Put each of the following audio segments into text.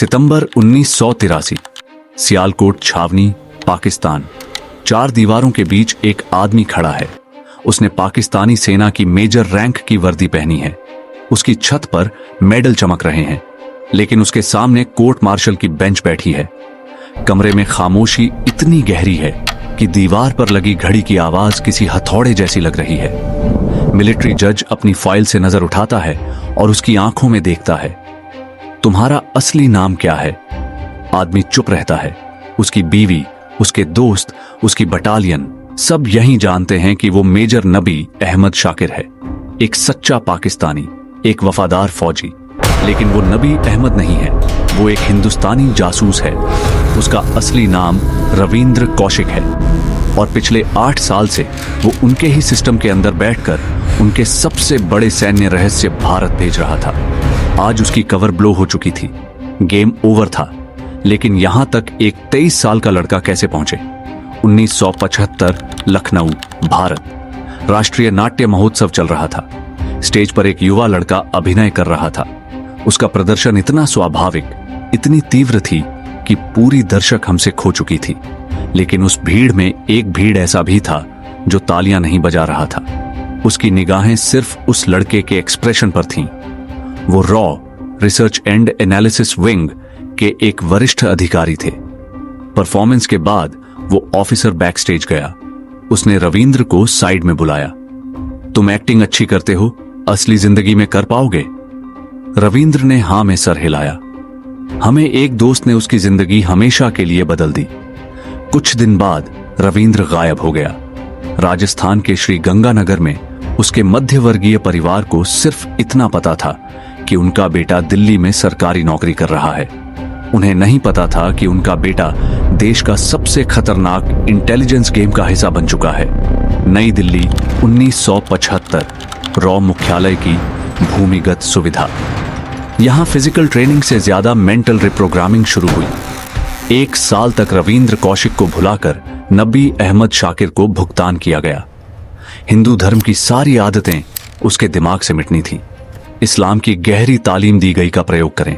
सितंबर 1983, सियालकोट छावनी, पाकिस्तान। 4 दीवारों के बीच एक आदमी खड़ा है। उसने पाकिस्तानी सेना की मेजर रैंक की वर्दी पहनी है। उसकी छत पर मेडल चमक रहे हैं, लेकिन उसके सामने कोर्ट मार्शल की बेंच बैठी है। कमरे में खामोशी इतनी गहरी है कि दीवार पर लगी घड़ी की आवाज किसी हथौड़े जैसी लग रही है। मिलिट्री जज अपनी फाइल से नजर उठाता है और उसकी आंखों में देखता है। तुम्हारा असली नाम क्या है? आदमी चुप रहता है। उसकी बीवी, उसके दोस्त, उसकी बटालियन सब यही जानते हैं कि वो मेजर नबी अहमद शाकिर है, एक सच्चा पाकिस्तानी, एक वफादार फौजी। लेकिन वो नबी अहमद नहीं है, वो एक हिंदुस्तानी जासूस है। उसका असली नाम रविंद्र कौशिक है और पिछले 8 साल से वो उनके ही सिस्टम के अंदर बैठकर उनके सबसे बड़े सैन्य रहस्य भारत भेज रहा था। आज उसकी कवर ब्लो हो चुकी थी, गेम ओवर था। लेकिन यहां तक एक 23 साल का लड़का कैसे पहुंचे? 1975, लखनऊ, भारत। राष्ट्रीय नाट्य महोत्सव चल रहा था। स्टेज पर एक युवा लड़का अभिनय कर रहा था। उसका प्रदर्शन इतना स्वाभाविक, इतनी तीव्र थी कि पूरी दर्शक हमसे खो चुकी थी। लेकिन उस भीड़ में एक भीड़ ऐसा भी था जो तालियां नहीं बजा रहा था। उसकी निगाहें सिर्फ उस लड़के के एक्सप्रेशन पर थीं। वो raw research and analysis wing के एक वरिष्ठ अधिकारी थे। परफॉर्मेंस के बाद वो ऑफिसर बैक स्टेज गया। उसने रविंद्र को साइड में बुलाया। तुम एक्टिंग अच्छी करते हो, असली जिंदगी में कर पाओगे? रविंद्र ने हां में सर हिलाया। हमें एक दोस्त ने उसकी जिंदगी हमेशा के लिए बदल दी। कुछ दिन बाद रविंद्र गायब हो गया। राजस्थान के श्री गंगानगर में उसके मध्यवर्गीय परिवार को सिर्फ इतना पता था कि उनका बेटा दिल्ली में सरकारी नौकरी कर रहा है। उन्हें नहीं पता था कि उनका बेटा देश का सबसे खतरनाक इंटेलिजेंस गेम का हिस्सा बन चुका है। नई दिल्ली, 1975, रॉ मुख्यालय की भूमिगत सुविधा। यहां फिजिकल ट्रेनिंग से ज्यादा मेंटल रिप्रोग्रामिंग शुरू हुई। 1 साल तक रविंद्र कौशिक को भुलाकर नबी अहमद शाकिर को भुगतान किया गया। हिंदू धर्म की सारी आदतें उसके दिमाग से मिटनी थी। इस्लाम की गहरी तालीम दी गई का प्रयोग करें।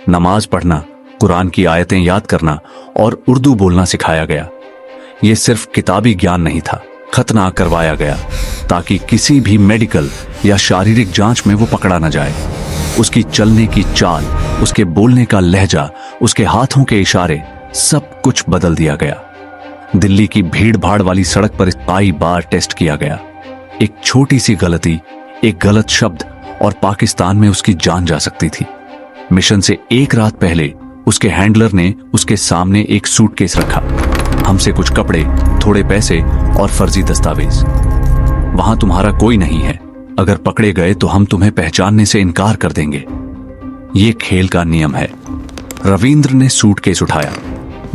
नमाज पढ़ना, कुरान की आयतें याद करना और उर्दू बोलना सिखाया गया। यह सिर्फ किताबी ज्ञान नहीं था, खतना करवाया गया ताकि किसी भी मेडिकल या शारीरिक जांच में वो पकड़ा न जाए। उसकी चलने की चाल, उसके बोलने का लहजा, उसके हाथों के इशारे, सब कुछ बदल दिया गया। दिल्ली की भीड़ भाड़ वाली सड़क पर 22 बार टेस्ट किया गया। एक छोटी सी गलती, एक गलत शब्द और पाकिस्तान में उसकी जान जा सकती थी। मिशन से 1 रात पहले उसके हैंडलर ने उसके सामने एक सूटकेस रखा। हमसे कुछ कपड़े, थोड़े पैसे और फर्जी दस्तावेज। वहां तुम्हारा कोई नहीं है। अगर पकड़े गए तो हम तुम्हें पहचानने से इनकार कर देंगे। ये खेल का नियम है। रविंद्र ने सूटकेस उठाया।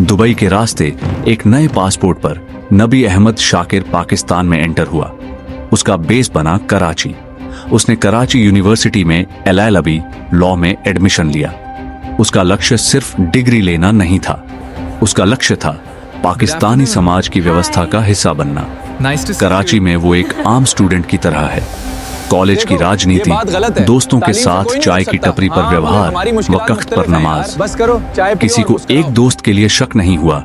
दुबई के रास्ते एक नए पासपोर्ट पर नबी अहमद शाकिर पाकिस्तान में एंटर हुआ। उसका बेस बना कराची। उसने कराची यूनिवर्सिटी में LLB लॉ में एडमिशन लिया। उसका लक्ष्य सिर्फ डिग्री लेना नहीं था। उसका लक्ष्य था पाकिस्तानी समाज की व्यवस्था का हिस्सा बनना। कराची में वो एक आम स्टूडेंट की तरह है। कॉलेज की राजनीति, दोस्तों के साथ चाय की टपरी पर व्यवहार, वक्त पर नमाज। किसी को एक दोस्त के लिए शक नहीं हुआ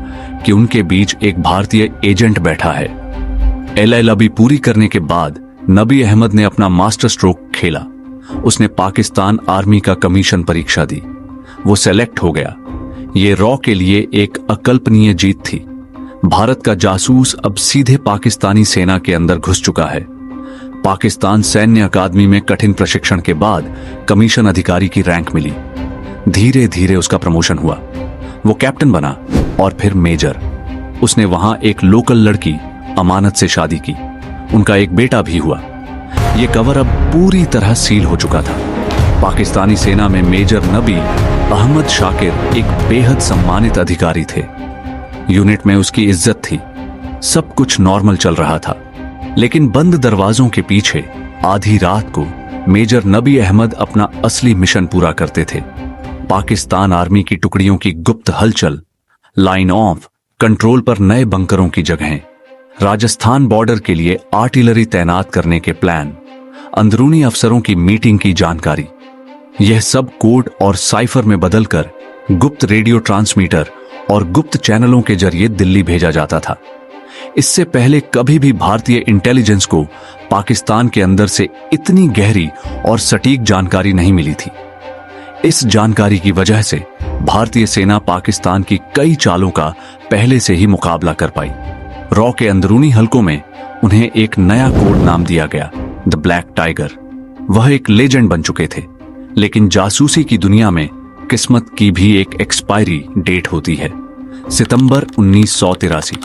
कि उनके बीच एक भारतीय एजेंट बैठा है। LLB पूरी करने के बाद नबी अहमद ने अपना मास्टर स्ट्रोक खेला। उसने पाकिस्तान आर्मी का कमीशन परीक्षा दी। वो सेलेक्ट हो गया। ये रॉ के लिए एक अकल्पनीय जीत थी। भारत का जासूस अब सीधे पाकिस्तानी सेना के अंदर घुस चुका है। पाकिस्तान सैन्य अकादमी में कठिन प्रशिक्षण के बाद कमीशन अधिकारी की रैंक मिली। धीरे धीरे उसका प्रमोशन हुआ। वो कैप्टन बना और फिर मेजर। उसने वहां एक लोकल लड़की अमानत से शादी की। उनका एक बेटा भी हुआ। यह कवर अब पूरी तरह सील हो चुका था। पाकिस्तानी सेना में मेजर नबी अहमद शाकिर एक बेहद सम्मानित अधिकारी थे। यूनिट में उसकी इज्जत थी। सब कुछ नॉर्मल चल रहा था। लेकिन बंद दरवाजों के पीछे आधी रात को मेजर नबी अहमद अपना असली मिशन पूरा करते थे। पाकिस्तान आर्मी की टुकड़ियों की गुप्त हलचल, लाइन ऑफ कंट्रोल पर नए बंकरों की जगहें, राजस्थान बॉर्डर के लिए आर्टिलरी तैनात करने के प्लान, अंदरूनी अफसरों की मीटिंग की जानकारी, यह सब कोड और साइफर में बदलकर गुप्त रेडियो ट्रांसमीटर और गुप्त चैनलों के जरिए दिल्ली भेजा जाता था। इससे पहले कभी भी भारतीय इंटेलिजेंस को पाकिस्तान के अंदर से इतनी गहरी और सटीक जानकारी नहीं मिली थी। इस जानकारी की वजह से भारतीय सेना पाकिस्तान की कई चालों का पहले से ही मुकाबला कर पाई। रॉ के अंदरूनी हलकों में उन्हें एक नया कोड नाम दिया गया, द ब्लैक टाइगर। वह एक लेजेंड बन चुके थे, लेकिन जासूसी की दुनिया में किस्मत की भी एक एक्सपायरी डेट होती है। सितंबर 1983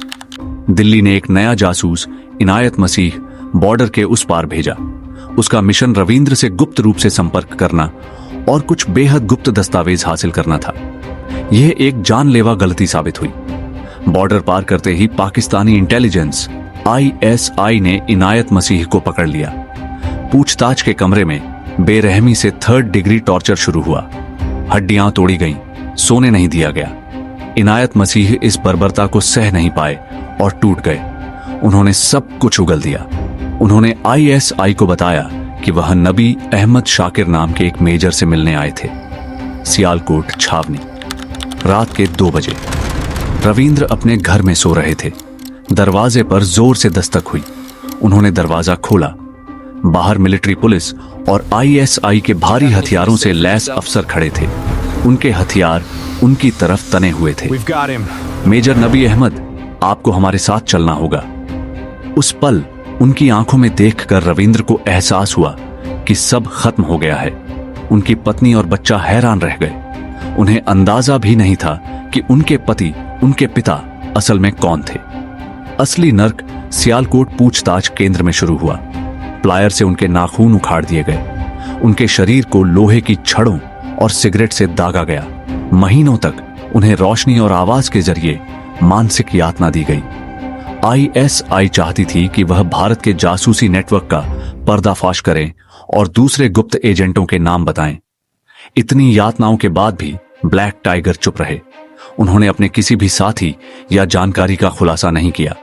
दिल्ली ने एक नया जासूस इनायत मसीह बॉर्डर के उस पार भेजा। उसका मिशन रविंद्र से गुप्त रूप से संपर्क करना और कुछ बेहद गुप्त दस्तावेज हासिल करना था। यह एक जानलेवा गलती साबित हुई। बॉर्डर पार करते ही पाकिस्तानी इंटेलिजेंस ISI ने इनायत मसीह को पकड़ लिया। पूछताछ के कमरे में बेरहमी से 3rd डिग्री टॉर्चर शुरू हुआ। हड्डियां तोड़ी गईं, सोने नहीं दिया गया। इनायत मसीह इस बर्बरता को सह नहीं पाए और टूट गए। उन्होंने सब कुछ उगल दिया। उन्होंने ISI को बताया कि वह नबी अहमद शाकिर नाम के एक मेजर से मिलने आए थे। सियालकोट छावनी, रात के 2 बजे। रविंद्र अपने घर में सो रहे थे। दरवाजे पर जोर से दस्तक हुई। उन्होंने दरवाजा खोला। बाहर मिलिट्री पुलिस और ISI के भारी हथियारों से लैस अफसर खड़े थे। उनके हथियार उनकी तरफ तने हुए थे। मेजर नबी अहमद, आपको हमारे साथ चलना होगा। उस पल उनकी आंखों में देखकर रविंद्र को एहसास हुआ कि सब खत्म हो गया है। उनकी पत्नी और बच्चा हैरान रह गए। उन्हें अंदाजा भी नहीं था कि उनके पति, उनके पिता असल में कौन थे। असली नर्क सियालकोट पूछताछ केंद्र में शुरू हुआ। प्लायर से उनके नाखून उखाड़ दिए गए। उनके शरीर को लोहे की छड़ों और सिगरेट से दागा गया। महीनों तक उन्हें रोशनी और आवाज के जरिए मानसिक यातना दी गई। ISI चाहती थी कि वह भारत के जासूसी नेटवर्क का पर्दाफाश करें और दूसरे गुप्त एजेंटों के नाम बताएं। इतनी यातनाओं के बाद भी ब्लैक टाइगर चुप रहे। उन्होंने अपने किसी भी साथी या जानकारी का खुलासा नहीं किया।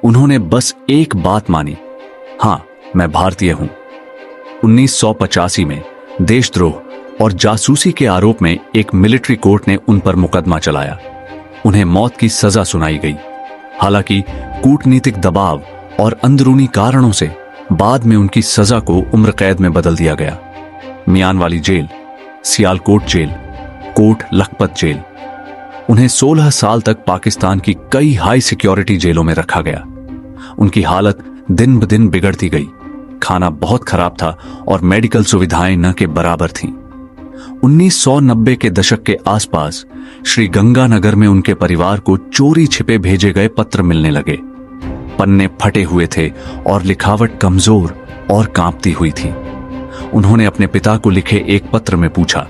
उन्होंने बस एक बात मानी, हां, मैं भारतीय हूं। 1985 में देशद्रोह और जासूसी के आरोप में एक मिलिट्री कोर्ट ने उन पर मुकदमा चलाया। उन्हें मौत की सजा सुनाई गई। हालांकि कूटनीतिक दबाव और अंदरूनी कारणों से बाद में उनकी सजा को उम्र कैद में बदल दिया गया। Mianwali jail, Sialkot jail, Kot Lakhpat jail. उन्हें 16 साल तक पाकिस्तान की कई हाई सिक्योरिटी जेलों में रखा गया। उनकी हालत दिन ब दिन बिगड़ती गई। खाना बहुत खराब था और मेडिकल सुविधाएं न के बराबर थीं। 1990 के दशक के आसपास श्री गंगानगर में उनके परिवार को चोरी छिपे भेजे गए पत्र मिलने लगे। पन्ने फटे हुए थे और लिखावट कमजोर और कांपती हुई थी। उन्होंने अपने पिता को लिखे एक पत्र में पूछा,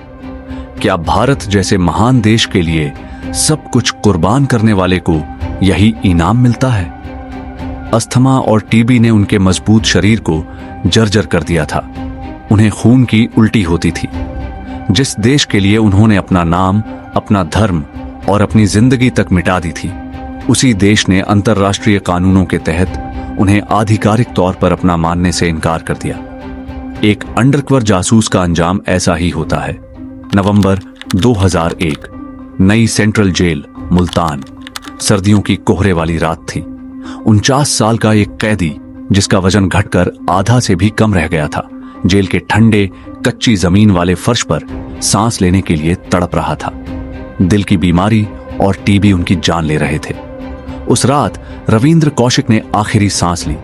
क्या भारत जैसे महान देश के लिए सब कुछ कुर्बान करने वाले को यही इनाम मिलता है? अस्थमा और टीबी ने उनके मजबूत शरीर को जर्जर कर दिया था। उन्हें खून की उल्टी होती थी। जिस देश के लिए उन्होंने अपना नाम, अपना धर्म और अपनी जिंदगी तक मिटा दी थी, उसी देश ने अंतर्राष्ट्रीय कानूनों के तहत उन्हें आधिकारिक तौर पर अपना मानने से इनकार कर दिया। एक अंडरकवर जासूस का अंजाम ऐसा ही होता है। नवंबर 2001, नई सेंट्रल जेल, मुल्तान। सर्दियों की कोहरे वाली रात थी। 49 साल का एक कैदी, जिसका वजन घटकर आधा से भी कम रह गया था, जेल के ठंडे कच्ची जमीन वाले फर्श पर सांस लेने के लिए तड़प रहा था। दिल की बीमारी और टीबी उनकी जान ले रहे थे। उस रात रविंद्र कौशिक ने आखिरी सांस ली।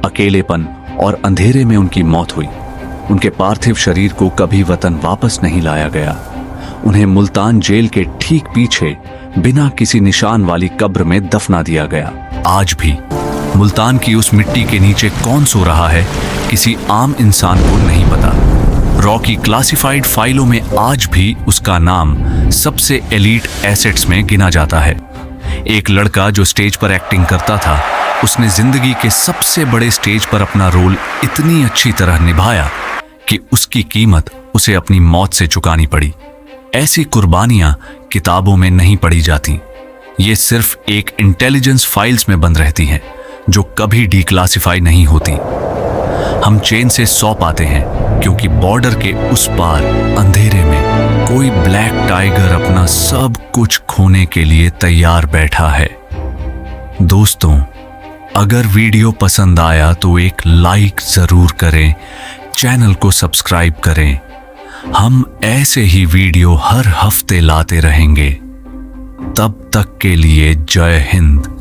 अकेलेपन और अंधेरे में उनकी मौत हुई। उनके पार्थिव शरीर को कभी वतन वापस नहीं लाया गया। उन्हें मुल्तान जेल के ठीक पीछे बिना किसी निशान वाली कब्र में दफना दिया गया। आज भी मुल्तान की उस मिट्टी के नीचे कौन सो रहा है, किसी आम इंसान को नहीं पता। रॉ की क्लासिफाइड फाइलों में आज भी उसका नाम सबसे एलीट एसेट्स में गिना जाता है। एक लड़का जो स्टेज पर एक्टिंग करता था, उसने जिंदगी के सबसे बड़े स्टेज पर अपना रोल इतनी अच्छी तरह निभाया कि उसकी कीमत उसे अपनी मौत से चुकानी पड़ी। ऐसी कुर्बानियां किताबों में नहीं पढ़ी जाती। ये सिर्फ एक इंटेलिजेंस फाइल्स में बंद रहती हैं, जो कभी डिक्लासिफाई नहीं होती। हम चैन से सौ पाते हैं क्योंकि बॉर्डर के उस पार अंधेरे में कोई ब्लैक टाइगर अपना सब कुछ खोने के लिए तैयार बैठा है। दोस्तों, अगर वीडियो पसंद आया तो एक लाइक जरूर करें, चैनल को सब्सक्राइब करें। हम ऐसे ही वीडियो हर हफ्ते लाते रहेंगे। तब तक के लिए जय हिंद।